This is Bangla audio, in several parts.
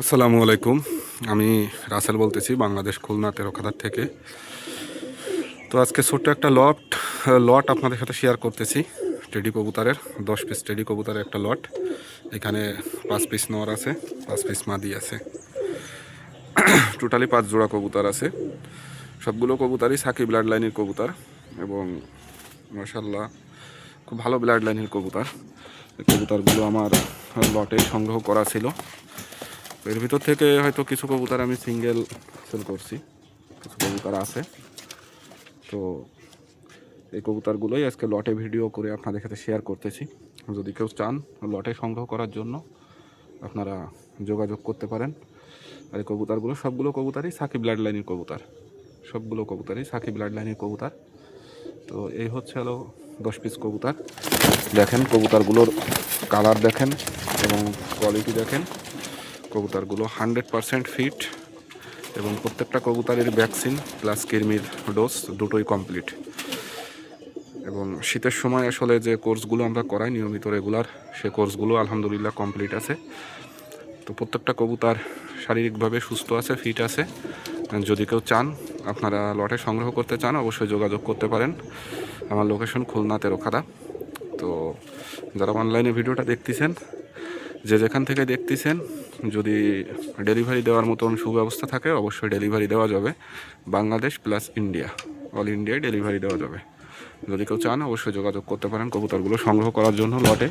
আসসালামু আলাইকুম। আমি রাসেল বলতেছি বাংলাদেশ খুলনা তেরোখাদার থেকে। তো আজকে ছোট্ট একটা লট আপনাদের সাথে শেয়ার করতেছি। টেডি কবুতরের 10 পিস টেডি কবুতরের একটা লট। এখানে 5 পিস নর আছে, 5 পিস মাদি আছে, টোটালি 5 জোড়া কবুতর আছে। সবগুলো কবুতরই সাকি ব্লাড লাইনের কবুতর এবং মাশাআল্লাহ খুব ভালো ব্লাড লাইনের কবুতর। এই কবুতরগুলো আমার লটে সংগ্রহ করা ছিল। এর ভিতর থেকে হয়তো কিছু কবুতর আমি সিঙ্গেল সেল করছি, কিছু কবুতর আছে। তো এই কবুতরগুলোই আজকে লটে ভিডিও করে আপনাদের সাথে শেয়ার করতেছি। যদি কেউ চান লটে সংগ্রহ করার জন্য আপনারা যোগাযোগ করতে পারেন। আর এই কবুতরগুলো সবগুলো কবুতরই সাকি ব্লাড লাইনের কবুতর, সবগুলো কবুতরই সাকি ব্লাড লাইনের কবুতর। তো এই হচ্ছে হলো 10 পিস কবুতর। দেখেন কবুতরগুলোর কালার দেখেন এবং কোয়ালিটি দেখেন। কবুতরগুলো 100% ফিট এবং প্রত্যেকটা কবুতরের ভ্যাকসিন প্লাস কৃমির ডোজ দুটোই কমপ্লিট। এবং শীতের সময় আসলে যে কোর্সগুলো আমরা করাই নিয়মিত রেগুলার, সে কোর্সগুলো আলহামদুলিল্লাহ কমপ্লিট আছে। তো প্রত্যেকটা কবুতর শারীরিকভাবে সুস্থ আছে, ফিট আছে। যদি কেউ চান আপনারা লটে সংগ্রহ করতে চান অবশ্যই যোগাযোগ করতে পারেন। আমার লোকেশন খুলনা তেরোখাদা। তো যারা অনলাইনে ভিডিওটা দেখতেছেন, যে যেখান থেকে দেখতেছেন, যদি ডেলিভারি দেওয়ার মতন সুব্যবস্থা থাকে অবশ্যই ডেলিভারি দেওয়া যাবে। বাংলাদেশ প্লাস ইন্ডিয়া, অল ইন্ডিয়ায় ডেলিভারি দেওয়া যাবে। যদি কেউ চান অবশ্যই যোগাযোগ করতে পারেন কবুতরগুলো সংগ্রহ করার জন্য লটে।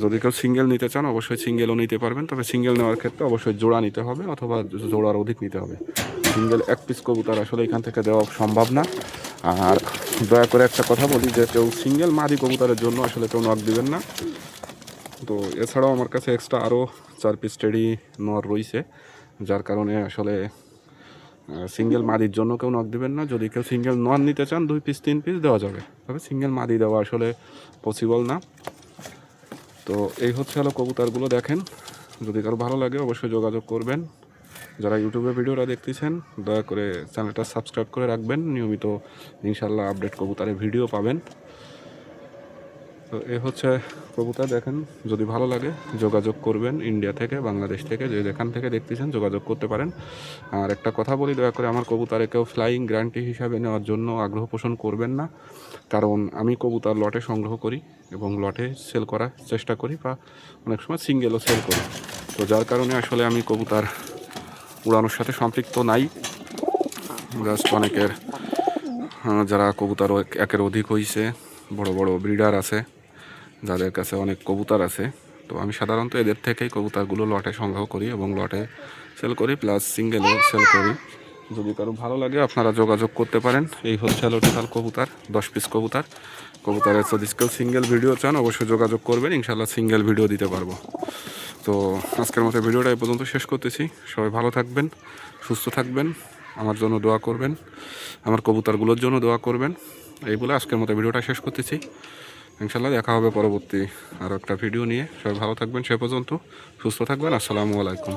যদি কেউ সিঙ্গেল নিতে চান অবশ্যই সিঙ্গেলও নিতে পারবেন, তবে সিঙ্গেল নেওয়ার ক্ষেত্রে অবশ্যই জোড়া নিতে হবে অথবা জোড়ার অধিক নিতে হবে। সিঙ্গেল 1 পিস কবুতর আসলে এখান থেকে দেওয়া সম্ভব না। আর দয়া করে একটা কথা বলি যে কেউ সিঙ্গেল মাদি কবুতরের জন্য আসলে কেউ নক দিবেন না। তো এছাড়াও আমার কাছে এক্সট্রা আরও 4 পিস টেডি নর রয়েছে, যার কারণে আসলে সিঙ্গেল মাদির জন্য কেউ নক দেবেন না। যদি কেউ সিঙ্গেল নর নিতে চান 2 পিস 3 পিস দেওয়া যাবে, তবে সিঙ্গেল মাদি দেওয়া আসলে পসিবল না। তো এই হচ্ছে হলো কবুতরগুলো দেখেন। যদি কারো ভালো লাগে অবশ্যই যোগাযোগ করবেন। যারা ইউটিউবে ভিডিওটা দেখতেছেন দয়া করে চ্যানেলটা সাবস্ক্রাইব করে রাখবেন, নিয়মিত ইনশাল্লাহ আপডেট কবুতরের ভিডিও পাবেন। তো এ হচ্ছে কবুতর দেখেন, যদি ভালো লাগে যোগাযোগ করবেন। ইন্ডিয়া থেকে বাংলাদেশ থেকে যে যেখান থেকে দেখতেছেন যোগাযোগ করতে পারেন। আর একটা কথা বলি, দয়া করে আমার কবুতরে কেউ ফ্লাইং গ্যারান্টি হিসাবে নেওয়ার জন্য আগ্রহ পোষণ করবেন না, কারণ আমি কবুতর লটে সংগ্রহ করি এবং লটে সেল করার চেষ্টা করি, বা অনেক সময় সিঙ্গেলও সেল করি। তো যার কারণে আসলে আমি কবুতর উড়ানোর সাথে সম্পৃক্ত নাই। জাস্ট অনেকের যারা কবুতর একের অধিক হয়েছে, বড় বড় ব্রিডার আছে যাদের কাছে অনেক কবুতর আছে, তো আমি সাধারণত এদের থেকেই কবুতরগুলো লটে সংগ্রহ করি এবং লটে সেল করি, প্লাস সিঙ্গেলও সেল করি। যদি কারো ভালো লাগে আপনারা যোগাযোগ করতে পারেন। এই হচ্ছে হলো টোটাল কবুতর, 10 পিস কবুতর। কবুতরের যদি কেউ সিঙ্গেল ভিডিও চান অবশ্যই যোগাযোগ করবেন, ইনশাল্লাহ সিঙ্গেল ভিডিও দিতে পারবো। তো আজকের মতো ভিডিওটা এই পর্যন্ত শেষ করতেছি। সবাই ভালো থাকবেন, সুস্থ থাকবেন, আমার জন্য দোয়া করবেন, আমার কবুতরগুলোর জন্য দোয়া করবেন। এই বলে আজকের মতো ভিডিওটা শেষ করতেছি। ইনশাল্লাহ দেখা হবে পরবর্তী আরও একটা ভিডিও নিয়ে। সবাই ভালো থাকবেন, সে পর্যন্ত সুস্থ থাকবেন। আসসালামু আলাইকুম।